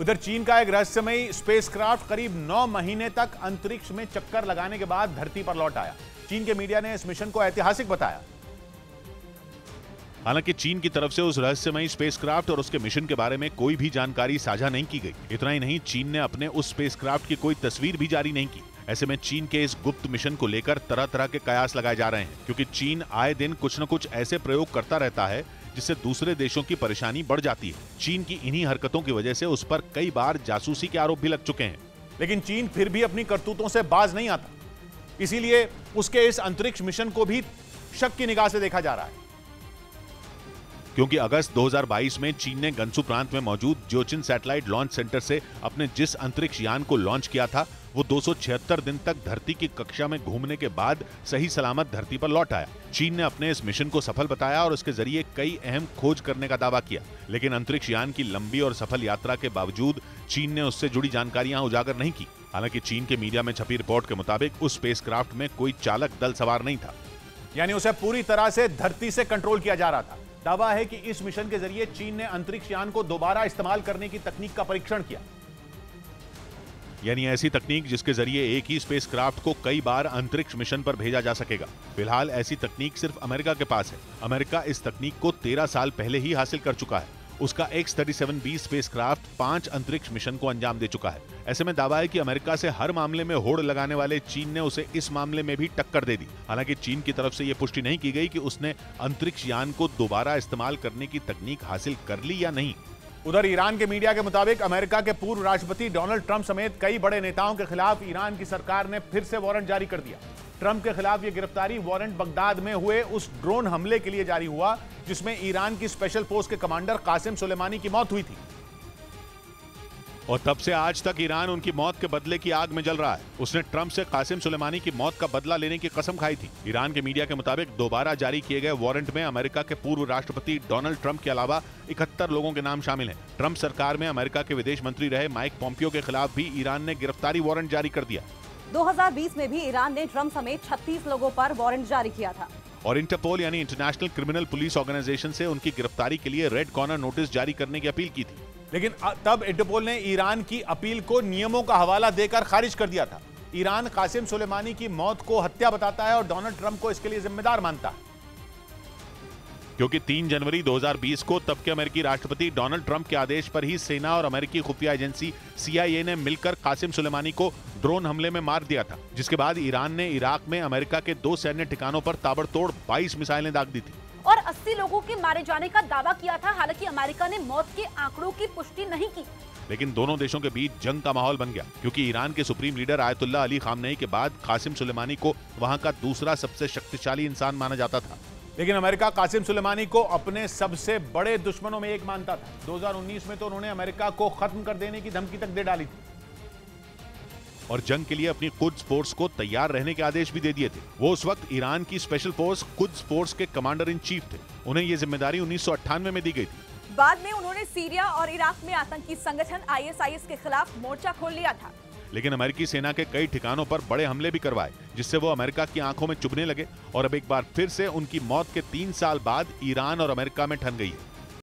उधर चीन का एक रहस्यमयी स्पेसक्राफ्ट करीब 9 महीने तक अंतरिक्ष में चक्कर लगाने के बाद धरती पर लौट आया। चीन के मीडिया ने इस मिशन को ऐतिहासिक बताया। हालांकि चीन की तरफ से उस रहस्यमयी स्पेसक्राफ्ट और उसके मिशन के बारे में कोई भी जानकारी साझा नहीं की गई। इतना ही नहीं, चीन ने अपने उस स्पेसक्राफ्ट की कोई तस्वीर भी जारी नहीं की। ऐसे में चीन के इस गुप्त मिशन को लेकर तरह तरह के कयास लगाए जा रहे हैं, क्योंकि चीन आए दिन कुछ न कुछ ऐसे प्रयोग करता रहता है जिससे दूसरे देशों की परेशानी बढ़ जाती है। चीन की इन्हीं हरकतों की वजह से उस पर कई बार जासूसी के आरोप भी लग चुके हैं। लेकिन चीन फिर भी अपनी करतूतों से बाज नहीं आता, इसीलिए उसके इस अंतरिक्ष मिशन को भी शक की निगाह से देखा जा रहा है। क्योंकि अगस्त 2022 में चीन ने गंसू प्रांत में मौजूद जोचिन सैटेलाइट लॉन्च सेंटर से अपने जिस अंतरिक्ष यान को लॉन्च किया था, वो 276 दिन तक धरती की कक्षा में घूमने के बाद सही सलामत धरती पर लौट आया। चीन ने अपने इस मिशन को सफल बताया और इसके जरिए कई अहम खोज करने का दावा किया। लेकिन अंतरिक्ष यान की लंबी और सफल यात्रा के बावजूद चीन ने उससे जुड़ी जानकारियां उजागर नहीं की। हालांकि चीन के मीडिया में छपी रिपोर्ट के मुताबिक उस स्पेसक्राफ्ट में कोई चालक दल सवार नहीं था, यानी उसे पूरी तरह से धरती से कंट्रोल किया जा रहा था। दावा है कि इस मिशन के जरिए चीन ने अंतरिक्ष यान को दोबारा इस्तेमाल करने की तकनीक का परीक्षण किया, यानी ऐसी तकनीक जिसके जरिए एक ही स्पेसक्राफ्ट को कई बार अंतरिक्ष मिशन पर भेजा जा सकेगा। फिलहाल ऐसी तकनीक सिर्फ अमेरिका के पास है। अमेरिका इस तकनीक को 13 साल पहले ही हासिल कर चुका है। उसका X-37B स्पेसक्राफ्ट 5 अंतरिक्ष मिशन को अंजाम दे चुका है। ऐसे में दावा है कि अमेरिका से हर मामले में होड़ लगाने वाले चीन ने उसे इस मामले में भी टक्कर दे दी। हालांकि चीन की तरफ से यह पुष्टि नहीं की गई कि उसने अंतरिक्ष यान को दोबारा इस्तेमाल करने की तकनीक हासिल कर ली या नहीं। उधर ईरान के मीडिया के मुताबिक अमेरिका के पूर्व राष्ट्रपति डोनाल्ड ट्रंप समेत कई बड़े नेताओं के खिलाफ ईरान की सरकार ने फिर से वारंट जारी कर दिया। ट्रंप के खिलाफ यह गिरफ्तारी वारंट बगदाद में हुए उस ड्रोन हमले के लिए जारी हुआ जिसमें ईरान की स्पेशल फोर्स के कमांडर कासिम सुलेमानी की मौत हुई थी। और तब से आज तक ईरान उनकी मौत के बदले की आग में जल रहा है। उसने ट्रंप से कासिम सुलेमानी की मौत का बदला लेने की कसम खाई थी। ईरान के मीडिया के मुताबिक दोबारा जारी किए गए वारंट में अमेरिका के पूर्व राष्ट्रपति डोनाल्ड ट्रंप के अलावा 71 लोगों के नाम शामिल हैं। ट्रंप सरकार में अमेरिका के विदेश मंत्री रहे माइक पोम्पियो के खिलाफ भी ईरान ने गिरफ्तारी वारंट जारी कर दिया। 2020 में भी ईरान ने ट्रंप समेत 36 लोगों पर वारंट जारी किया था और इंटरपोल यानी इंटरनेशनल क्रिमिनल पुलिस ऑर्गेनाइजेशन से उनकी गिरफ्तारी के लिए रेड कॉर्नर नोटिस जारी करने की अपील की थी। लेकिन तब इंटरपोल ने ईरान की अपील को नियमों का हवाला देकर खारिज कर दिया था। ईरान कासिम सुलेमानी की मौत को हत्या बताता है और डोनाल्ड ट्रंप को इसके लिए जिम्मेदार मानता है, क्योंकि 3 जनवरी 2020 को तब के अमेरिकी राष्ट्रपति डोनाल्ड ट्रंप के आदेश पर ही सेना और अमेरिकी खुफिया एजेंसी CIA ने मिलकर कासिम सुलेमानी को ड्रोन हमले में मार दिया था, जिसके बाद ईरान ने इराक में अमेरिका के 2 सैन्य ठिकानों पर ताबड़तोड़ 22 मिसाइलें दाग दी थी और 80 लोगों के मारे जाने का दावा किया था। हालांकि अमेरिका ने मौत के आंकड़ों की पुष्टि नहीं की। लेकिन दोनों देशों के बीच जंग का माहौल बन गया, क्योंकि ईरान के supreme leader Ayatollah Ali Khamenei के बाद कासिम सुलेमानी को वहां का दूसरा सबसे शक्तिशाली इंसान माना जाता था। लेकिन अमेरिका कासिम सुलेमानी को अपने सबसे बड़े दुश्मनों में एक मानता था। 2019 में तो उन्होंने अमेरिका को खत्म कर देने की धमकी तक दे डाली थी और जंग के लिए अपनी कुद्स फोर्स को तैयार रहने के आदेश भी दे दिए थे। वो उस वक्त ईरान की स्पेशल फोर्स कुद्स फोर्स के कमांडर इन चीफ थे। उन्हें ये जिम्मेदारी 1998 में दी गई थी। बाद में उन्होंने सीरिया और इराक में आतंकी संगठन ISIS के खिलाफ मोर्चा खोल लिया था। लेकिन अमेरिकी सेना के कई ठिकानों पर बड़े हमले भी करवाए, जिससे वो अमेरिका की आंखों में चुभने लगे और अब एक बार फिर से उनकी मौत के 3 साल बाद ईरान और अमेरिका में ठन गई है।